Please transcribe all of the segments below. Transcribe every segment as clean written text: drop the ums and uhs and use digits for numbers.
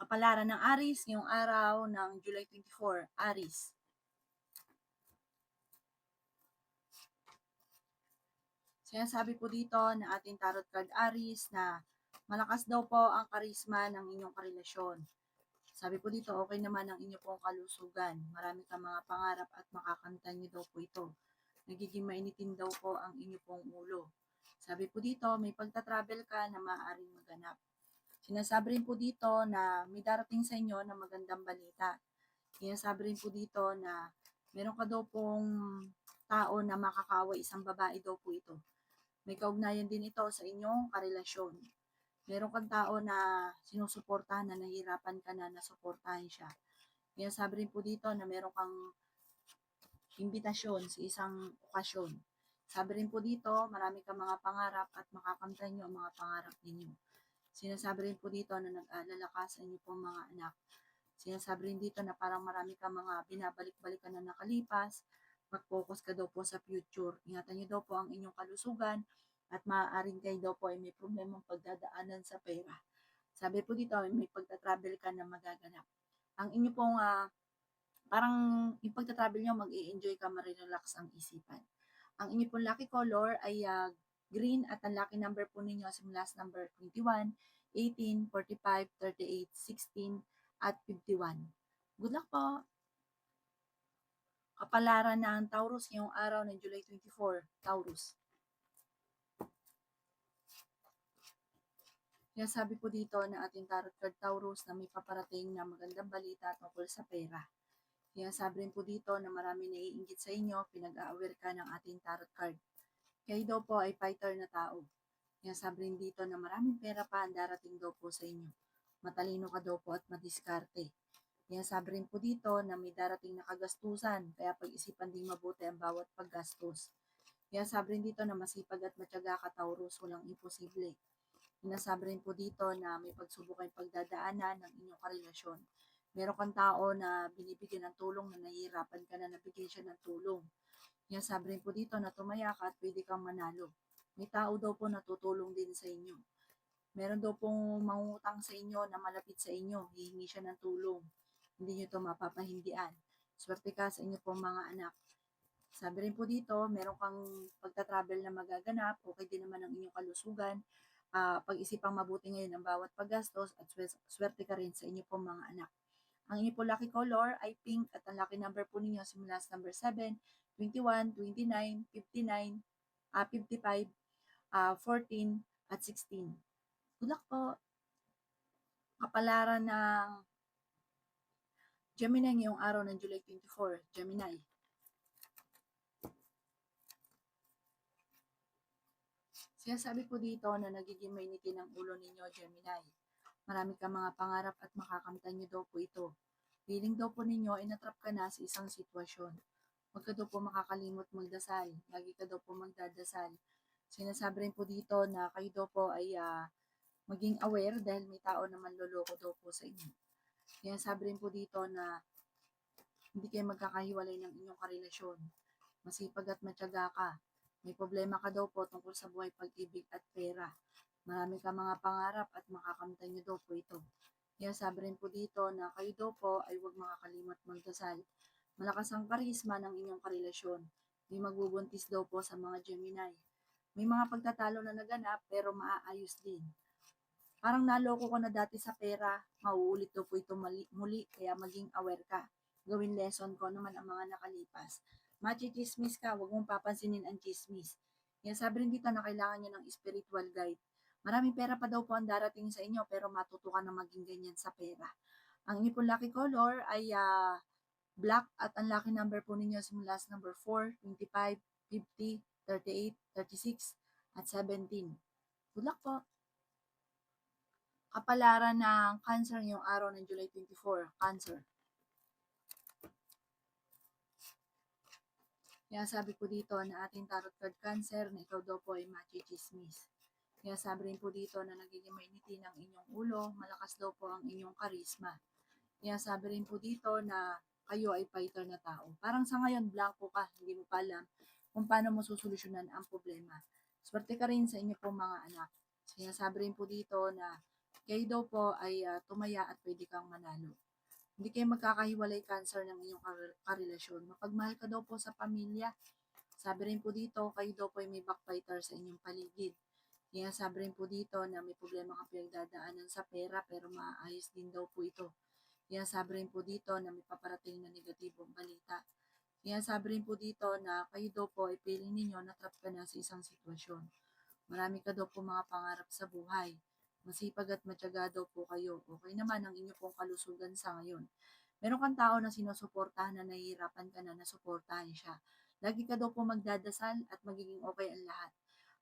Kapalaran ng Aries ngayong araw ng July 24, Aries. Sinasabi po dito na ating tarot card Aries na malakas daw po ang karisma ng inyong karelasyon. Sabi po dito, okay naman ang inyong pong kalusugan. Marami kang mga pangarap at makakamtan niyo daw po ito. Nagiging mainitin daw po ang inyong pong ulo. Sabi po dito, may pagta-travel ka na maaaring maganap. Sinasabi rin po dito na may darating sa inyo na magandang balita. Sinasabi rin po dito na meron ka daw pong tao na makakaway, isang babae daw po ito. May kaugnayan din ito sa inyong karelasyon. Meron kang tao na sinusuportahan na nahihirapan ka na nasuportahan siya. Sinasabi rin po dito na meron kang imbitasyon sa isang okasyon. Sabi rin po dito, marami kang mga pangarap at makakamtan nyo ang mga pangarap ninyo. Sinasabi rin po dito na nag-aalala ka sa inyo pong mga anak. Sinasabi rin dito na parang marami kang mga binabalik-balikan na nakalipas. Mag-focus ka daw po sa future. Ingatan niyo daw po ang inyong kalusugan at maaaring kayo daw po ay may problemang pagdadaanan sa pera. Sabi po dito, may pagta-travel ka na magaganap. Ang inyo pong parang yung pagta-travel nyo, mag-i-enjoy ka, marirelax ang isipan. Ang inyo pong lucky color ay green at ang lucky number po ninyo simula sa number 21, 18, 45, 38, 16, at 51. Good luck po! Kapalaran ng Taurus ngayong araw ng July 24, Taurus. Kaya sabi po dito na ating tarot card Taurus na may paparating na magandang balita tungkol sa pera. Kaya sabi rin po dito na marami naiinggit sa inyo, pinag-a-aware ka ng ating tarot card. Kayo daw po ay fighter na tao. Kaya sabi rin dito na maraming pera pa ang darating daw po sa inyo. Matalino ka daw po at madiskarte. Kaya sabi rin po dito na may darating na kagastusan, kaya pag-isipan din mabuti ang bawat paggastos. Kaya sabi rin dito na masipag at matyaga ka Taurus, walang imposible. Sinasabi rin po dito na may pagsubok kayong pagdadaanan ng inyong karelasyon. Meron kang tao na binibigyan ng tulong na nahihirapan ka na nabigyan siya ng tulong. Kaya sabi rin po dito na tumaya ka at pwede kang manalo. May tao daw po na tutulong din sa inyo. Meron daw pong mangungutang sa inyo na malapit sa inyo, hihingi siya ng tulong. Hindi nyo ito mapapahindian. Swerte ka sa inyo pong mga anak. Sabi rin po dito, meron kang pagta-travel na magaganap, okay din naman ang inyong kalusugan. Pag-isipang mabuti ngayon ang bawat paggastos at swerte ka rin sa inyo pong mga anak. Ang inyo po lucky color ay pink at ang lucky number po ninyo simula sa number 7, 21, 29, 59, 55, 14, at 16. Good luck po! Kapalaran ng Gemini ngayong araw ng July 24, Gemini. Sinasabi po dito na nagiging mainitin ang ulo ninyo, Gemini. Marami kang mga pangarap at makakamtan nyo daw po ito. Feeling daw po ninyo ay natrap ka na sa isang sitwasyon. Huwag ka daw po makakalimot magdasal. Lagi ka daw po magdadasal. Sinasabi rin po dito na kayo daw po ay maging aware dahil may tao na manloloko daw po sa inyo. Sinasabi rin po dito na hindi kayo magkakahiwalay ng inyong karelasyon. Masipag at matyaga ka. May problema ka daw po tungkol sa buhay, pag-ibig at pera. Marami ka mga pangarap at makakamtan nyo daw po ito. Kaya sabi rin po dito na kayo daw po ay huwag makakalimot magdasal. Malakas ang karisma ng inyong karelasyon. May magbubuntis daw po sa mga Gemini. May mga pagtatalo na naganap pero maaayos din. Parang naloko ko na dati sa pera, mauulit daw po ito muli, kaya maging aware ka. Gawin lesson ko naman ang mga nakalipas. Machi-chismis ka, huwag mong papansinin ang chismis. Yan sabi rin dito na kailangan nyo ng spiritual guide. Maraming pera pa daw po ang darating sa inyo pero matuto ka na maging ganyan sa pera. Ang inyo pong lucky color ay black at ang lucky number po ninyo simula sa number 4, 25, 50, 38, 36, at 17. Good luck po! Kapalaran ng Cancer ngayong araw ng July 24, Cancer. Kaya sabi po dito na ating tarot card Cancer na ikaw daw po ay machi-chismis. Kaya sabi rin po dito na nagiging mainitin ang inyong ulo, malakas daw po ang inyong karisma. Kaya sabi rin po dito na kayo ay fighter na tao. Parang sa ngayon, blanco ka, hindi mo pa alam kung paano mo susolusyonan ang problema. Swerte ka rin sa inyo pong mga anak. Kaya sabi rin po dito na Kayo daw po ay tumaya at pwede kang manalo. Hindi kayo magkakahiwalay cancer ng inyong karelasyon. Mapagmahal ka daw po sa pamilya. Sabi rin po dito, kayo daw po ay may backbiter sa inyong paligid. Kaya sabi rin po dito na may problema kang pinagdadaanan sa pera pero maayos din daw po ito. Kaya sabi rin po dito na may paparating na negatibong balita. Kaya sabi rin po dito na kayo daw po ay feeling ninyo na trap ka na sa isang sitwasyon. Marami ka daw po mga pangarap sa buhay. Masipag at matyaga daw po kayo. Okay naman ang inyo pong kalusugan sa ngayon. Meron kang tao na sinusuportahan na nahihirapan ka na nasuportahan siya. Lagi ka daw po magdadasal at magiging okay ang lahat.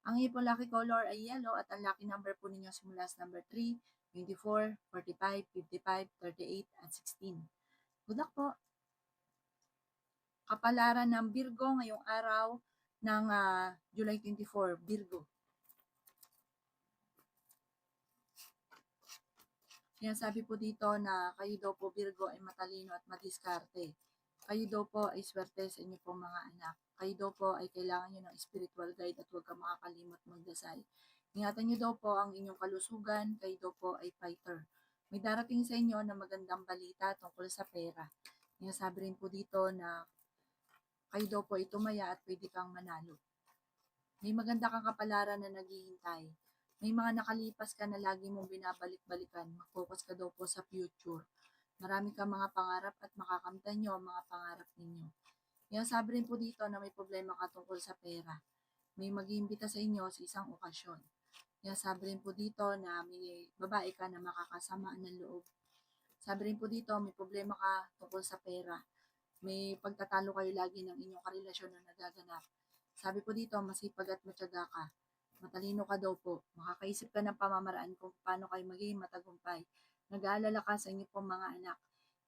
Ang iyo po lucky color ay yellow at ang lucky number po ninyo simula sa number 3, 24, 45, 55, 38 at 16. Good luck po! Kapalaran ng Virgo ngayong araw ng July 24, Virgo. Sinasabi po dito na kayo daw po Virgo ay matalino at madiskarte. Kayo daw po ay swerte sa inyo pong mga anak. Kayo daw po ay kailangan nyo ng spiritual guide at huwag ka makakalimot magdasal. Ingatan nyo daw po ang inyong kalusugan. Kayo daw po ay fighter. May darating sa inyo na magandang balita tungkol sa pera. Sinasabi rin po dito na kayo daw po ay tumaya at pwede kang manalo. May maganda kang kapalaran na naghihintay. May mga nakalipas ka na lagi mong binabalik-balikan. Mag-focus ka daw po sa future. Marami kang mga pangarap at makakamtan nyo ang mga pangarap ninyo. Kaya sabi rin po dito na may problema ka tungkol sa pera. May mag-iimbita sa inyo sa isang okasyon. Kaya sabi rin po dito na may babae ka na makakasamaan ng loob. Sabi rin po dito may problema ka tungkol sa pera. May pagtatalo kayo lagi ng inyong karelasyon na nagaganap. Sabi po dito, masipag at matyaga ka. Matalino ka daw po. Makakaisip ka ng pamamaraan kung paano kayo magiging matagumpay. Nag-aalala ka sa inyo pong mga anak.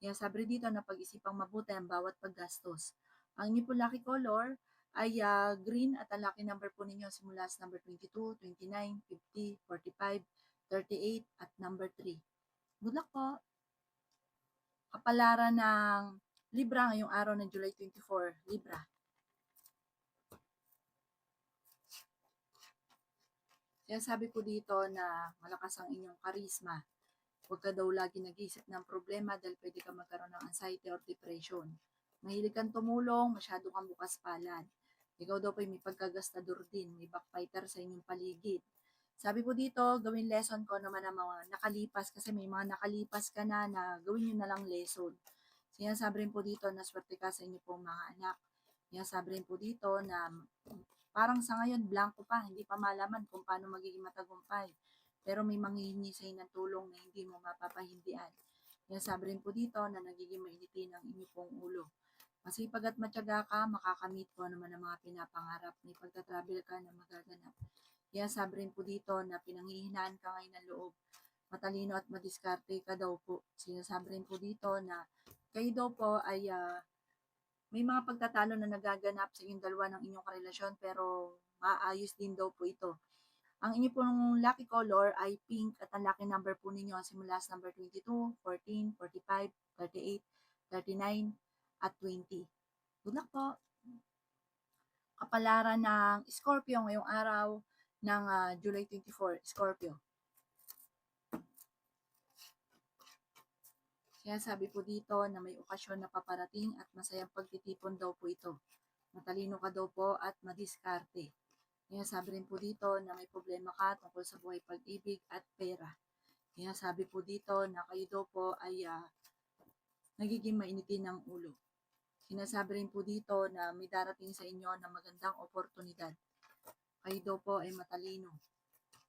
Kaya sabi dito na pag-isipang mabuti ang bawat paggastos. Ang inyo po lucky color ay green at ang lucky number po ninyo simula sa number 22, 29, 50, 45, 38 at number 3. Good luck po! Kapalaran ng Libra ngayong araw ng July 24, Libra. Kaya sabi ko dito na malakas ang inyong karisma. Huwag ka daw lagi nag-iisip ng problema dahil pwede ka magkaroon ng anxiety or depression. Mahilig kang tumulong, masyado kang bukas palad. Ikaw daw po may pagkagastador din, may backfighter sa inyong paligid. Sabi ko dito, gawin lesson ko naman ang mga nakalipas kasi may mga nakalipas ka na gawin nyo na lang lesson. Sinasabi rin po dito na swerte ka sa inyo pong mga anak. Sinasabi rin po dito na parang sa ngayon, blanco pa, hindi pa malaman kung paano magiging matagumpay. Pero may manghihingi sa'yo ng tulong na hindi mo mapapahindian. Kaya sabi rin po dito na nagiging mainitin ang inyo pong ulo. Masipag at matyaga ka, makakamit ko naman ang mga pinapangarap. May pagtatravel ka na magaganap. Kaya sabi rin po dito na pinanghihinaan ka ngayon ng loob. Matalino at madiskarte ka daw po. Sinasabi rin po dito na kayo daw po ay may mga pagtatalo na nagaganap sa inyong dalawa ng inyong karelasyon pero maayos din daw po ito. Ang inyo pong lucky color ay pink at ang lucky number po ninyo simula sa number 22, 14, 45, 38, 39 at 20. Good luck po! Kapalaran ng Scorpio ngayong araw ng July 24, Scorpio. Kaya sabi po dito na may okasyon na paparating at masayang pagtitipon daw po ito. Matalino ka daw po at madiskarte. Kaya sabi rin po dito na may problema ka tungkol sa buhay pag-ibig at pera. Kaya sabi po dito na kayo daw po ay nagiging mainitin ng ulo. Sinasabi rin po dito na may darating sa inyo na magandang oportunidad. Kayo daw po ay matalino.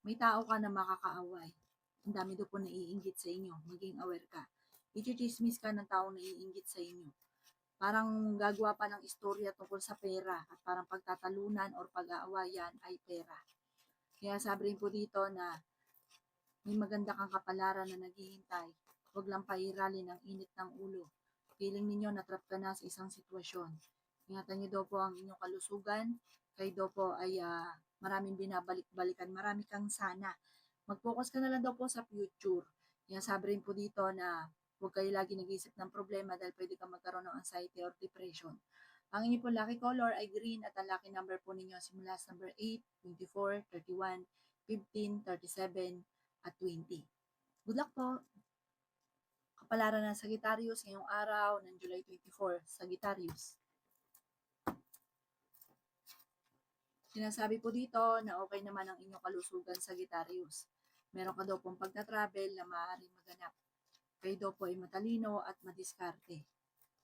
May tao ka na makakaaway. Ang dami daw po naiinggit sa inyo. Maging aware ka. I-chismis ka ng taong naiinggit sa inyo. Parang gagawa pa ng istorya tungkol sa pera at parang pagtatalunan or pag-aawayan ay pera. Kaya sabi rin po dito na may maganda kang kapalaran na naghihintay. Huwag lang pairalin ang init ng ulo. Feeling ninyo natrap ka na sa isang sitwasyon. Ingatan niyo daw po ang inyong kalusugan. Kayo daw po ay maraming binabalik-balikan. Marami kang sana. Mag-focus ka na lang daw po sa future. Kaya sabi rin po dito na huwag kayo lagi nag-iisip ng problema dahil pwede kang magkaroon ng anxiety or depression. Ang inyo po lucky color ay green at ang lucky number po ninyo simula sa number 8, 24, 31, 15, 37, at 20. Good luck po! Kapalaran ng Sagittarius ngayong araw ng July 24. Sagittarius. Sinasabi po dito na okay naman ang inyong kalusugan, Sagittarius. Meron ka daw pong pagta-travel na maaaring maganap. Kayo daw po ay matalino at madiskarte.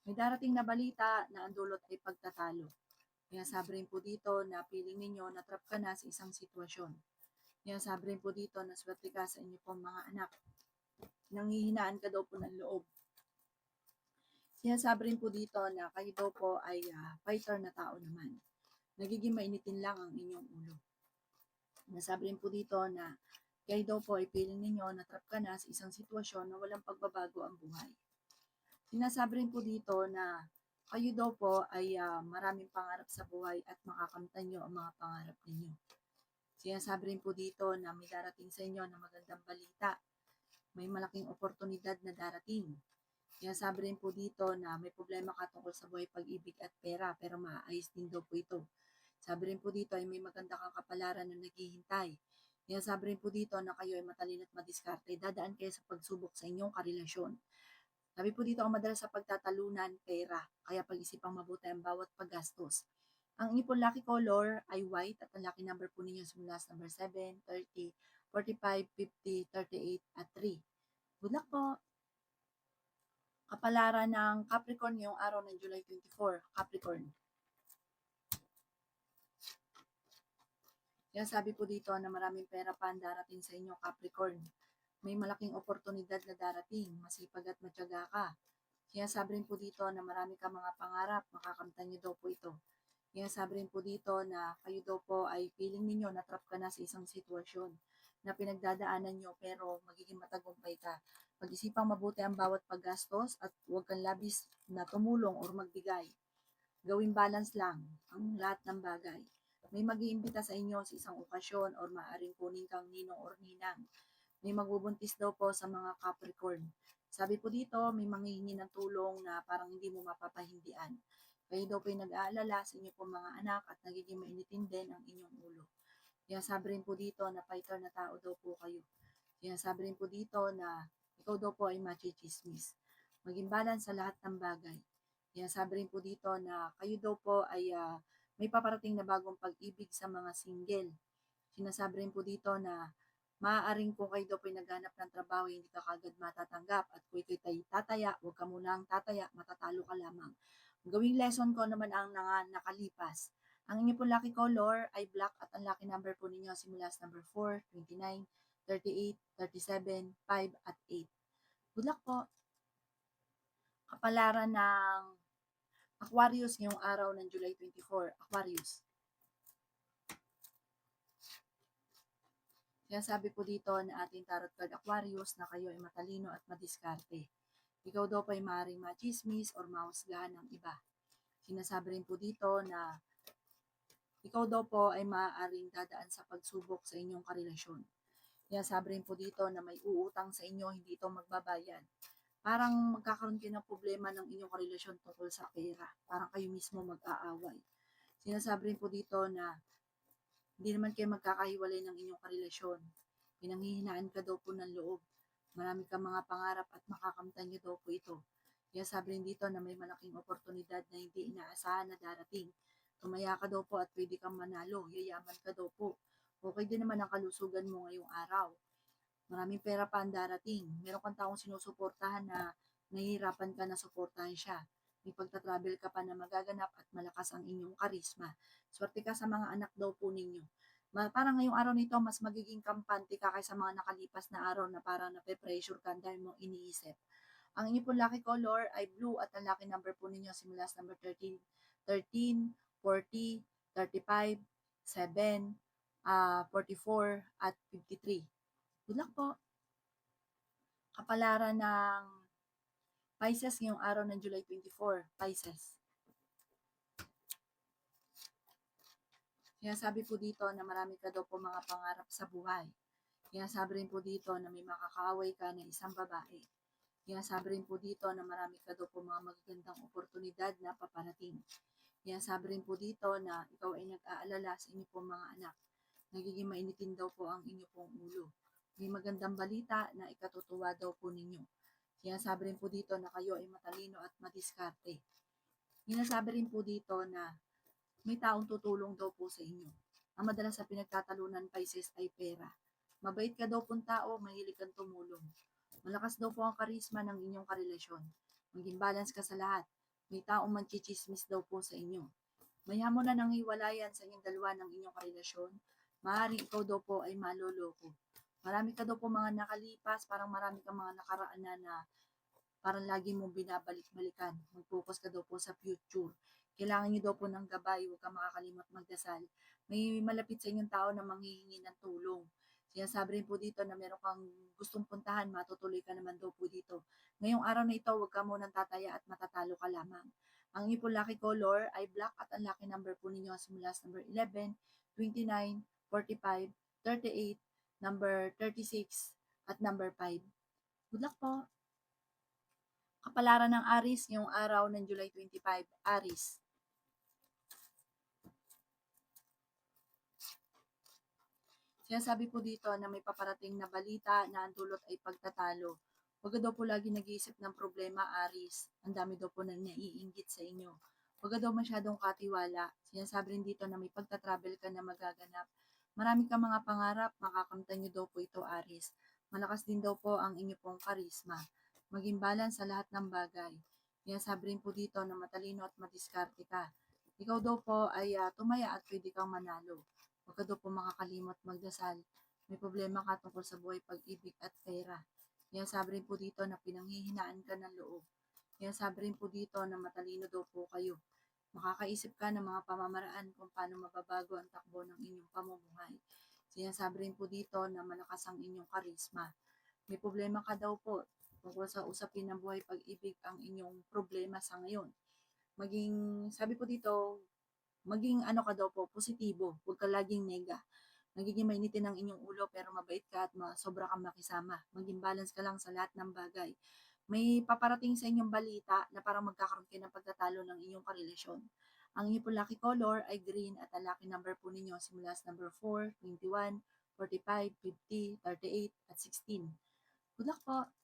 May darating na balita na ang dulot ay pagtatalo. Kaya sabi rin po dito na piling ninyo na trap ka na sa isang sitwasyon. Kaya sabi rin po dito na swerte ka sa inyo pong mga anak. Nanghihinaan ka daw po ng loob. Sinasabi rin po dito na kayo daw po ay fighter na tao naman. Nagiging mainitin lang ang inyong ulo. Nasabi rin po dito na kayo daw po ay piling ninyo na trap ka na sa isang sitwasyon na walang pagbabago ang buhay. Sinasabi rin po dito na kayo daw po ay maraming pangarap sa buhay at makakamtan nyo ang mga pangarap ninyo. Sinasabi rin po dito na may darating sa inyo na magandang balita. May malaking oportunidad na darating. Sinasabi rin po dito na may problema ka tungkol sa buhay, pag-ibig at pera, pero maayos din daw po ito. Sabi rin po dito ay may maganda kang kapalaran na naghihintay. Sinasabi rin po dito na kayo ay matalino at madiskarte. Dadaan kayo sa pagsubok sa inyong karelasyon. Sabi po dito ang madalas sa pagtatalunan, pera. Kaya pag-isipang mabuti ang bawat paggastos. Ang inyong pong lucky color ay white at ang lucky number po ninyo simula sa number 7, 30, 45, 50, 38 at 3. Good luck po! Kapalaran ng Capricorn ngayong araw ng July 24. Capricorn. Kaya sabi po dito na maraming pera pa ang darating sa inyo, Capricorn. May malaking oportunidad na darating, masipag at matyaga ka. Kaya sabi rin po dito na marami ka mga pangarap, makakamtan niyo daw po ito. Kaya sabi rin po dito na kayo daw po ay feeling ninyo na trap ka na sa isang sitwasyon na pinagdadaanan nyo pero magiging matagumpay ka. Pag-isipang mabuti ang bawat paggastos at huwag kang labis na tumulong or magbigay. Gawing balance lang ang lahat ng bagay. May mag-iimbita sa inyo sa isang okasyon or maaaring kunin kang ninong or ninang. May magbubuntis daw po sa mga Capricorn. Sabi po dito, may manghihingi ng tulong na parang hindi mo mapapahindian. Kayo daw po ay nag-aalala sa inyo po mga anak at nagiging mainitin din ang inyong ulo. Kaya sabi rin po dito na fighter na tao daw po kayo. Kaya sabi rin po dito na ikaw daw po ay machichismis. Maging balance sa lahat ng bagay. Kaya sabi rin po dito na kayo daw po ay may paparating na bagong pag-ibig sa mga single. Sinasabi rin po dito na maaaring kung kayo daw po ay naghanap ng trabaho, hindi ka kagad matatanggap. At kung ito'y tataya, huwag ka munang tataya, matatalo ka lamang. Gawing lesson ko naman ang nakalipas. Ang inyo po lucky color ay black at ang lucky number po ninyo simula sa number 4, 29, 38, 37, 5 at 8. Good luck po! Kapalaran ng Aquarius ngayong araw ng July 24. Aquarius. Kaya sabi po dito na ating tarot card Aquarius na kayo ay matalino at madiskarte. Ikaw daw po ay maaaring machismis or mahusgahan ng iba. Sinasabi rin po dito na ikaw daw po ay maaaring dadaan sa pagsubok sa inyong karelasyon. Kaya sabi rin po dito na may uutang sa inyo, hindi ito magbabayad. Parang magkakaroon kayo ng problema ng inyong karelasyon tungkol sa pera. Parang kayo mismo mag-aaway. Sinasabi rin po dito na hindi naman kayo magkakahiwalay ng inyong karelasyon. Pinanghihinaan ka daw po ng loob. Marami kang mga pangarap at makakamtan niyo daw po ito. Kaya sabi rin dito na may malaking oportunidad na hindi inaasahan na darating. Tumaya ka daw po at pwede kang manalo. Yayaman ka daw po. Okay din naman ang kalusugan mo ngayong araw. Maraming pera pa ang darating. Meron kang taong sinusuportahan na nahihirapan ka na suportahan siya. May pagta-travel ka pa na magaganap at malakas ang inyong karisma. Swerte ka sa mga anak daw po ninyo. Parang ngayong araw nito, mas magiging kampante ka kaysa mga nakalipas na araw na parang nape-pressure ka dahil mong iniisip. Ang inyong po lucky color ay blue at ang lucky number po ninyo simula sa number 13, 13, 40, 35, 7, 44, at 53. Good luck po! Kapalaran ng Pisces ngayong araw ng July 24. Pisces. Kaya sabi po dito na marami ka daw po mga pangarap sa buhay. Kaya sabi rin po dito na may makakaaway ka na isang babae. Kaya sabi rin po dito na marami ka daw po mga magagandang oportunidad na paparating. Kaya sabi rin po dito na ikaw ay nag-aalala sa inyo pong mga anak. Nagiging mainitin daw po ang inyo pong ulo. May magandang balita na ikatutuwa daw po ninyo. Sinasabi rin po dito na kayo ay matalino at madiskarte. Sinasabi rin po dito na may taong tutulong daw po sa inyo. Ang madalas sa pinagtatalunan, Pisces, ay pera. Mabait ka daw pong tao, mahilig kang tumulong. Malakas daw po ang karisma ng inyong karelasyon. Maging balance ka sa lahat. May taong manchichismis daw po sa inyo. May hamon na ng hiwalayan sa inyong dalawa ng inyong karelasyon. Maaaring ikaw daw po ay maloloko. Marami ka daw po mga nakalipas, parang marami kang mga nakaraan na parang lagi mong binabalik-balikan. Mag-focus ka daw po sa future. Kailangan niyo daw po ng gabay, huwag kang makakalimot magdasal. May malapit sa inyong tao na manghihingi ng tulong. Sinasabi rin po dito na meron kang gustong puntahan, matutuloy ka naman daw po dito. Ngayong araw na ito, huwag ka munang tataya at matatalo ka lamang. Ang inyong po lucky color ay black at ang lucky number po ninyo simula sa number 11, 29, 45, 38, number 36, at number 5. Good luck po! Kapalaran ng Aris ngayong araw ng July 25, Aris. Sinasabi po dito na may paparating na balita na ang dulot ay pagtatalo. Huwag daw po lagi nag-iisip ng problema, Aris. Ang dami daw po na naiinggit sa inyo. Huwag daw masyadong katiwala. Sinasabi rin dito na may pagtatravel ka na magaganap. Marami kang mga pangarap, makakamtan nyo daw po ito, Aris. Malakas din daw po ang inyo pong karisma. Maging balance sa lahat ng bagay. Sinasabi rin po dito na matalino at madiskarte ka. Ikaw daw po ay tumaya at pwede kang manalo. Huwag ka daw po makakalimot magdasal. May problema ka tungkol sa buhay, pag-ibig at pera. Sinasabi rin po dito na pinanghihinaan ka ng loob. Sinasabi rin po dito na matalino daw po kayo. Makakaisip ka ng mga pamamaraan kung paano mababago ang takbo ng inyong pamumuhay. Sinasabi rin po dito na malakas ang inyong karisma. May problema ka daw po tungkol sa usapin ng buhay, pag-ibig ang inyong problema sa ngayon. Sabi po dito, maging ano ka daw po, positibo. Huwag ka laging nega. Nagiging mainitin ang inyong ulo pero mabait ka at sobra kang makisama. Maging balance ka lang sa lahat ng bagay. May paparating sa inyong balita na parang magkakaroon kayo ng pagtatalo ng inyong karelasyon. Ang inyong po lucky color ay green at ang lucky number po ninyo simula sa number 4, 21, 45, 50, 38, at 16. Good luck po!